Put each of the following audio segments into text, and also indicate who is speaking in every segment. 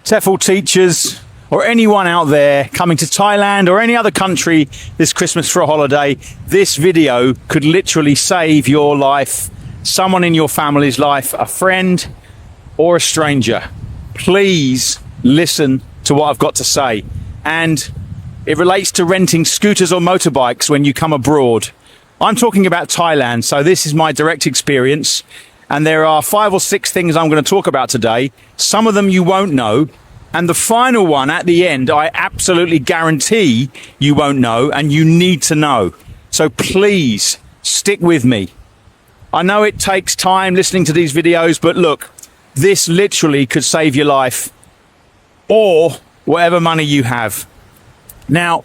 Speaker 1: TEFL teachers, or anyone out there coming to Thailand or any other country this Christmas for a holiday, this video could literally save your life, someone in your family's life, a friend or a stranger. Please listen to what I've got to say. And it relates to renting scooters or motorbikes when you come abroad. I'm talking about Thailand, so this is my direct experience. And there are 5 or 6 things I'm going to talk about today. Some of them you won't know. And the final one at the end, I absolutely guarantee you won't know and you need to know. So please stick with me. I know it takes time listening to these videos, but look, this literally could save your life or whatever money you have. Now,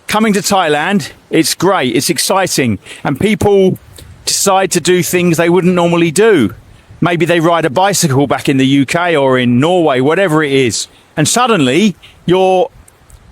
Speaker 1: coming to Thailand, it's great, it's exciting, and people decide to do things they wouldn't normally do. Maybe they ride a bicycle back in the UK or in Norway, whatever it is, and suddenly you're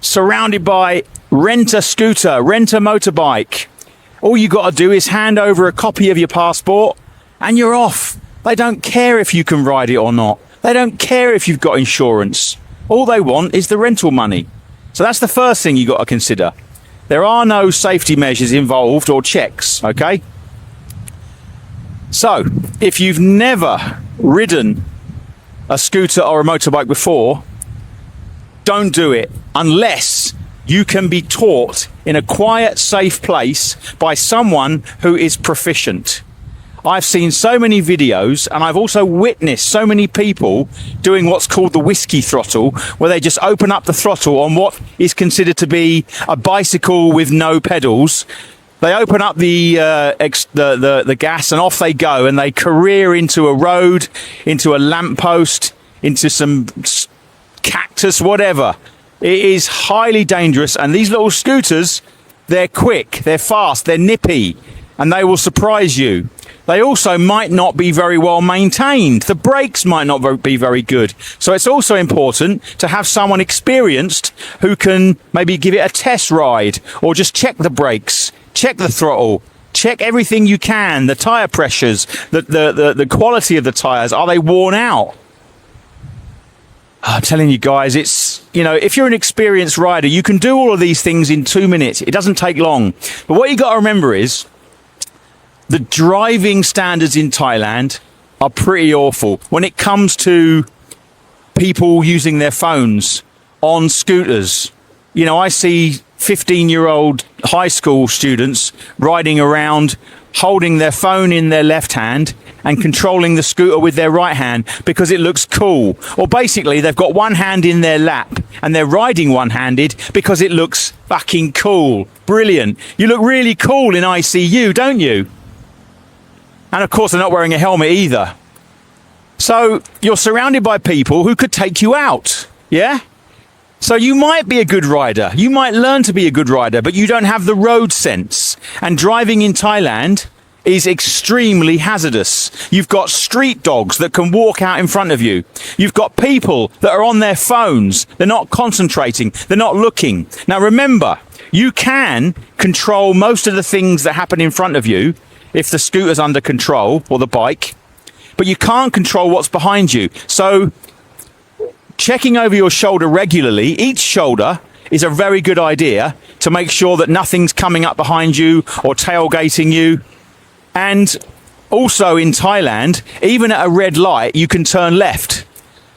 Speaker 1: surrounded by rent a scooter, rent a motorbike. All you got to do is hand over a copy of your passport and you're off. They don't care if you can ride it or not. They don't care if you've got insurance. All they want is the rental money. So that's the first thing you got to consider. There are no safety measures involved or checks, okay? So, if you've never ridden a scooter or a motorbike before, don't do it unless you can be taught in a quiet, safe place by someone who is proficient. I've seen so many videos and I've also witnessed so many people doing what's called the whiskey throttle, where they just open up the throttle on what is considered to be a bicycle with no pedals. They open up the gas and off they go, and they career into a road, into a lamppost, into some cactus, whatever. It is highly dangerous, and these little scooters, they're quick, they're fast, they're nippy, and they will surprise you. They also might not be very well maintained. The brakes might not be very good. So it's also important to have someone experienced who can maybe give it a test ride or just check the brakes, check the throttle, check everything you can, the tire pressures, the quality of the tires. Are they worn out? I'm telling you guys, it's, you know, if you're an experienced rider, you can do all of these things in 2 minutes. It doesn't take long. But what you got to remember is the driving standards in Thailand are pretty awful when it comes to people using their phones on scooters. You know, I see 15-year-old high school students riding around, holding their phone in their left hand and controlling the scooter with their right hand because it looks cool. Or basically, they've got one hand in their lap and they're riding one-handed because it looks fucking cool. Brilliant. You look really cool in ICU, don't you? And of course, they're not wearing a helmet either. So you're surrounded by people who could take you out, yeah? So you might be a good rider. You might learn to be a good rider, but you don't have the road sense. And driving in Thailand is extremely hazardous. You've got street dogs that can walk out in front of you. You've got people that are on their phones. They're not concentrating. They're not looking. Now remember, you can control most of the things that happen in front of you if the scooter's under control, or the bike, but you can't control what's behind you. So checking over your shoulder regularly, each shoulder, is a very good idea to make sure that nothing's coming up behind you or tailgating you. And also in Thailand, even at a red light, you can turn left.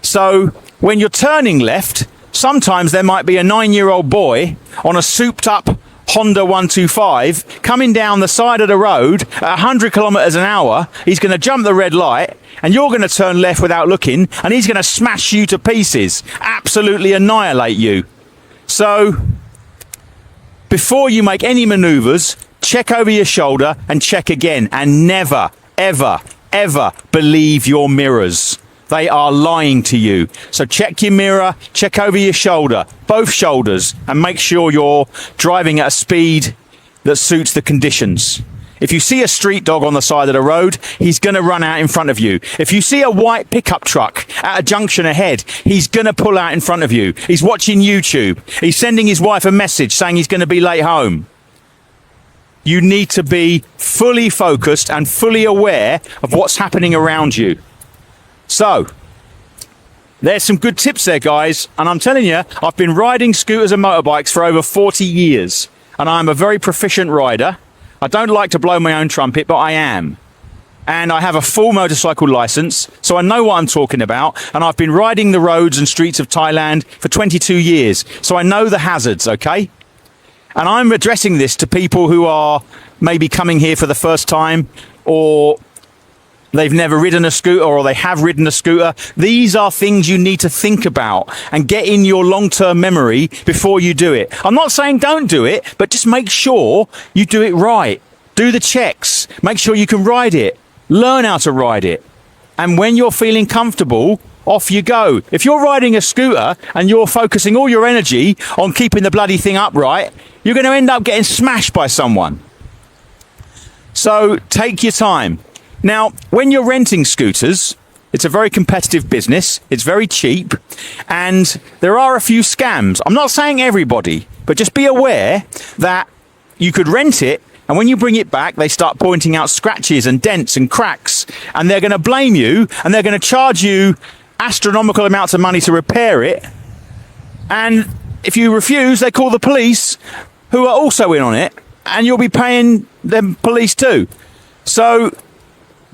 Speaker 1: So when you're turning left, sometimes there might be a 9-year-old boy on a souped up Honda 125 coming down the side of the road at 100 kilometers an hour. He's going to jump the red light and you're going to turn left without looking, and he's going to smash you to pieces, absolutely annihilate you. So before you make any maneuvers, check over your shoulder and check again, and never, ever, ever believe your mirrors. They are lying to you. So check your mirror, check over your shoulder, both shoulders, and make sure you're driving at a speed that suits the conditions. If you see a street dog on the side of the road, he's going to run out in front of you. If you see a white pickup truck at a junction ahead, he's going to pull out in front of you. He's watching YouTube. He's sending his wife a message saying he's going to be late home. You need to be fully focused and fully aware of what's happening around you. So, There's some good tips there, guys. And I'm telling you, I've been riding scooters and motorbikes for over 40 years. And I'm a very proficient rider. I don't like to blow my own trumpet, but I am. And I have a full motorcycle license, so I know what I'm talking about. And I've been riding the roads and streets of Thailand for 22 years. So I know the hazards, okay? And I'm addressing this to people who are maybe coming here for the first time, or they've never ridden a scooter, or they have ridden a scooter. These are things you need to think about and get in your long-term memory before you do it. I'm not saying don't do it, but just make sure you do it right. Do the checks. Make sure you can ride it. Learn how to ride it. And when you're feeling comfortable, off you go. If you're riding a scooter and you're focusing all your energy on keeping the bloody thing upright, you're going to end up getting smashed by someone. So take your time. Now, when you're renting scooters, it's a very competitive business. It's very cheap. And there are a few scams. I'm not saying everybody, but just be aware that you could rent it, and when you bring it back, they start pointing out scratches and dents and cracks, and they're going to blame you, and they're going to charge you astronomical amounts of money to repair it. And if you refuse, they call the police, who are also in on it, and you'll be paying them police too. So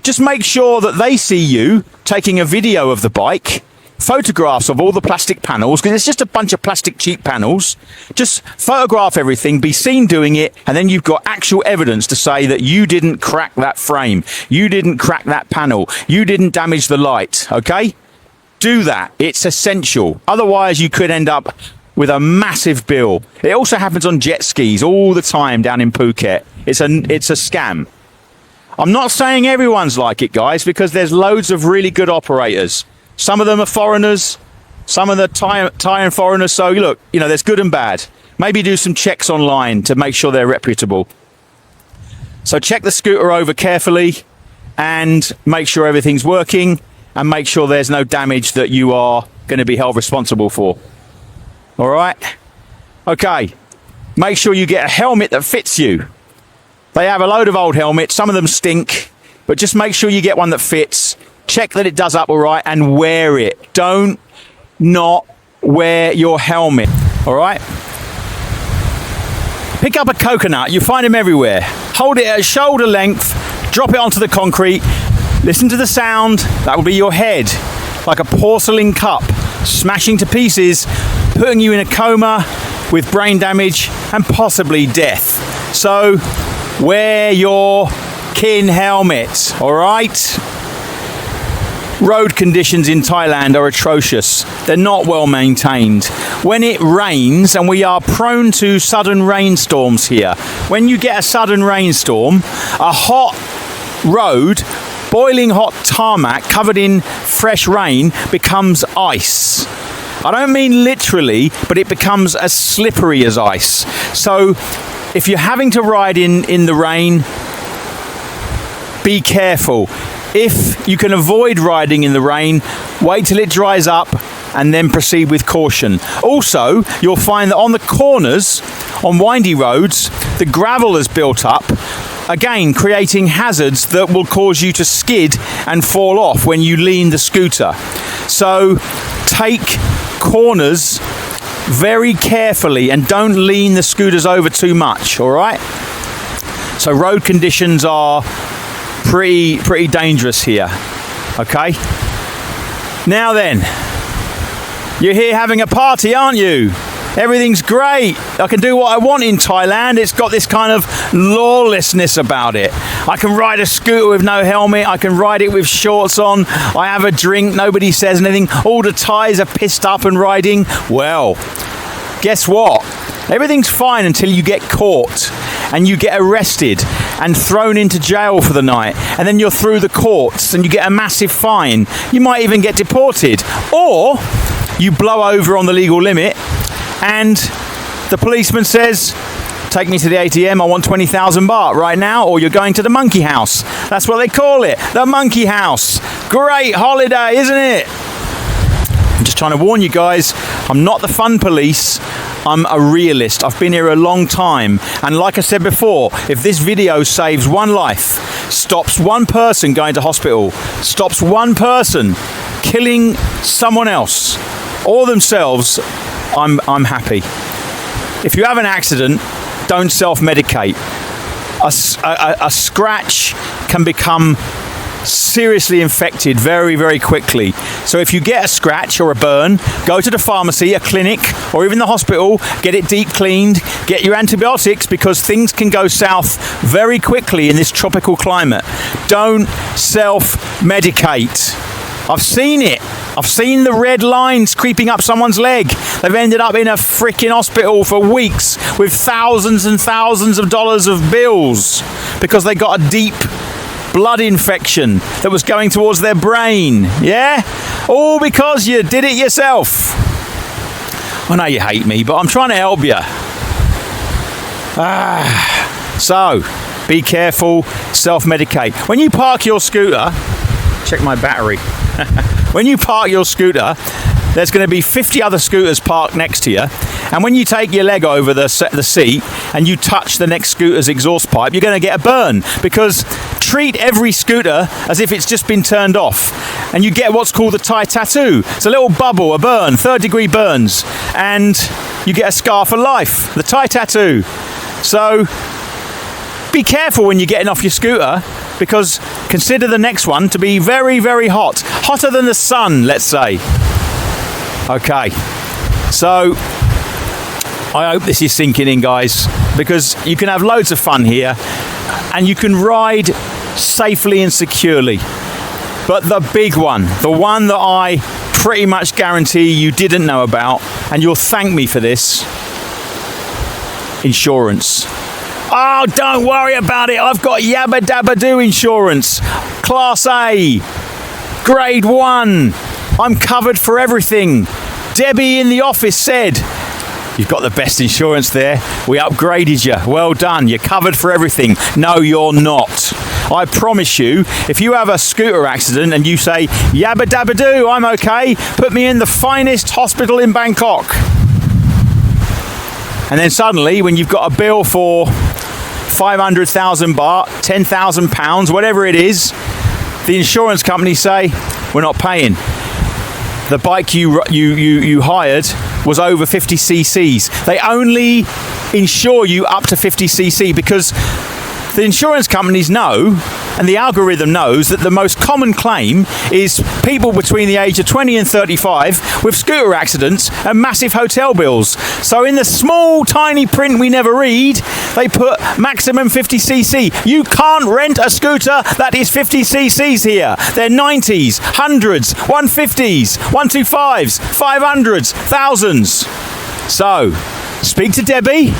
Speaker 1: just make sure that they see you taking a video of the bike, photographs of all the plastic panels, because it's just a bunch of plastic cheap panels. Just photograph everything, be seen doing it, and then you've got actual evidence to say that you didn't crack that frame, you didn't crack that panel, you didn't damage the light, okay? Do that. It's essential. Otherwise, you could end up with a massive bill. It also happens on jet skis all the time down in Phuket. It's a scam. I'm not saying everyone's like it, guys, because there's loads of really good operators. Some of them are foreigners, some of the Thai and foreigners. So look, you know, there's good and bad. Maybe do some checks online to make sure they're reputable. So check the scooter over carefully and make sure everything's working, and make sure there's no damage that you are going to be held responsible for. All right? Okay. Make sure you get a helmet that fits you. They have a load of old helmets. Some of them stink, but just make sure you get one that fits. Check that it does up all right and wear it. Don't not wear your helmet. All right? Pick up a coconut. You find them everywhere. Hold it at shoulder length. Drop it onto the concrete. Listen to the sound. That will be your head, like a porcelain cup, smashing to pieces, putting you in a coma with brain damage and possibly death. So wear your kin helmet, all right? Road conditions in Thailand are atrocious. They're not well maintained. When it rains, and we are prone to sudden rainstorms here, when you get a sudden rainstorm, a hot road, boiling hot tarmac covered in fresh rain becomes ice. I don't mean literally, but it becomes as slippery as ice. So if you're having to ride in the rain, be careful. If you can avoid riding in the rain, wait till it dries up and then proceed with caution. Also, you'll find that on the corners, on windy roads, the gravel has built up, again creating hazards that will cause you to skid and fall off when you lean the scooter. So take corners very carefully and don't lean the scooters over too much, all right? So road conditions are pretty dangerous here, okay? Now then, you're here having a party, aren't you? Everything's great. I can do what I want in Thailand. It's got this kind of lawlessness about it. I can ride a scooter with no helmet. I can ride it with shorts on. I have a drink. Nobody says anything. All the Thais are pissed up and riding. Well, guess what? Everything's fine until you get caught and you get arrested and thrown into jail for the night, and then you're through the courts and you get a massive fine. You might even get deported, or you blow over on the legal limit and the policeman says, take me to the ATM, I want 20,000 baht right now, or you're going to the monkey house. That's what they call it, the monkey house. Great holiday, isn't it? I'm just trying to warn you guys, I'm not the fun police. I'm a realist. I've been here a long time. And like I said before, if this video saves one life, stops one person going to hospital, stops one person killing someone else or themselves, I'm happy. If you have an accident, don't self-medicate. A scratch can become seriously infected very, very quickly. So if you get a scratch or a burn, go to the pharmacy, a clinic, or even the hospital, get it deep cleaned, get your antibiotics, because things can go south very quickly in this tropical climate. Don't self-medicate. I've seen it. I've seen the red lines creeping up someone's leg. They've ended up in a freaking hospital for weeks with thousands and thousands of dollars of bills because they got a deep blood infection that was going towards their brain. Yeah? All because you did it yourself. I know you hate me, but I'm trying to help you. So, be careful, self-medicate. When you park your scooter, check my battery. When you park your scooter, there's going to be 50 other scooters parked next to you. And when you take your leg over the seat and you touch the next scooter's exhaust pipe, you're going to get a burn, because treat every scooter as if it's just been turned off. And you get what's called the Thai tattoo. It's a little bubble, a burn, 3rd-degree burns. And you get a scar for life, the Thai tattoo. So be careful when you're getting off your scooter, because consider the next one to be very, very hot. Hotter than the sun, let's say. Okay, so I hope this is sinking in, guys, because you can have loads of fun here and you can ride safely and securely. But the big one, the one that I pretty much guarantee you didn't know about, and you'll thank me for this: insurance. Oh, don't worry about it. I've got Yabba Dabba Doo insurance. Class A. Grade 1. I'm covered for everything. Debbie in the office said, "You've got the best insurance there. We upgraded you. Well done. You're covered for everything." No, you're not. I promise you, if you have a scooter accident and you say, "Yabba Dabba Doo, I'm okay. Put me in the finest hospital in Bangkok." And then suddenly, when you've got a bill for 500,000 baht, 10,000 pounds, whatever it is, the insurance company say, "We're not paying. The bike you hired was over 50 cc's. They only insure you up to 50 cc because the insurance companies know, and the algorithm knows, that the most common claim is people between the age of 20 and 35 with scooter accidents and massive hotel bills. So in the small, tiny print we never read, they put maximum 50 cc. You can't rent a scooter that is 50 cc's here. They're 90s, 100s, 150s, 125s, 500s, 1000s. So, speak to Debbie,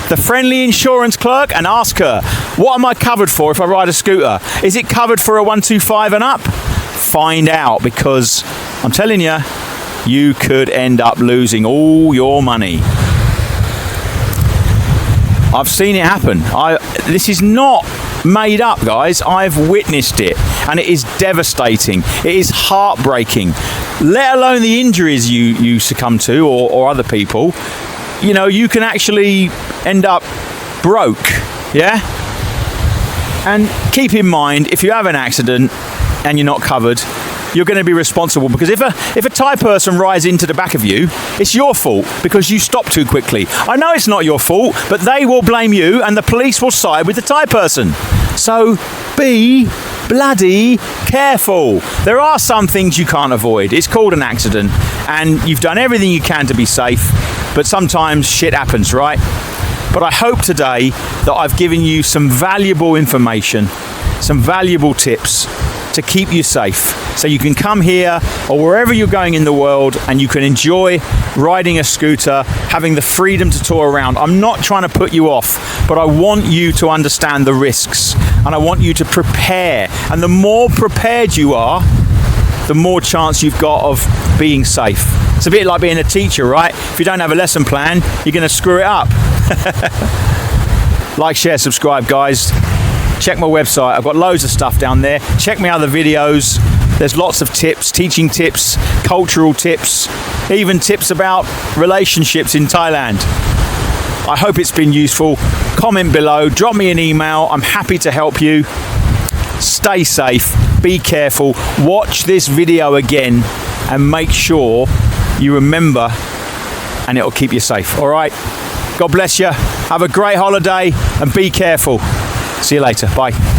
Speaker 1: the friendly insurance clerk, and ask her, what am I covered for if I ride a scooter? Is it covered for a 125 and up? Find out, because I'm telling you, you could end up losing all your money. I've seen it happen. This is not made up, guys. I've witnessed it, and it is devastating. It is heartbreaking, let alone the injuries you succumb to, or other people. You know, you can actually end up broke, yeah? And keep in mind, if you have an accident and you're not covered, you're going to be responsible, because if a Thai person rides into the back of you, it's your fault because you stopped too quickly. I know it's not your fault, but they will blame you and the police will side with the Thai person. So be bloody careful. There are some things you can't avoid. It's called an accident, and you've done everything you can to be safe, but sometimes shit happens, right? But I hope today that I've given you some valuable information, some valuable tips to keep you safe, so you can come here or wherever you're going in the world and you can enjoy riding a scooter, having the freedom to tour around. I'm not trying to put you off, but I want you to understand the risks, and I want you to prepare. And the more prepared you are, the more chance you've got of being safe. It's a bit like being a teacher, right? If you don't have a lesson plan, you're going to screw it up. Like, share, subscribe, guys. Check my website. I've got loads of stuff down there. Check my other videos. There's lots of tips, teaching tips, cultural tips. even tips about relationships in Thailand. I hope it's been useful. Comment below, drop me an email. I'm happy to help you. Stay safe, be careful, watch this video again and make sure you remember, and it'll keep you safe. All right, God bless you. Have a great holiday and be careful. See you later. Bye.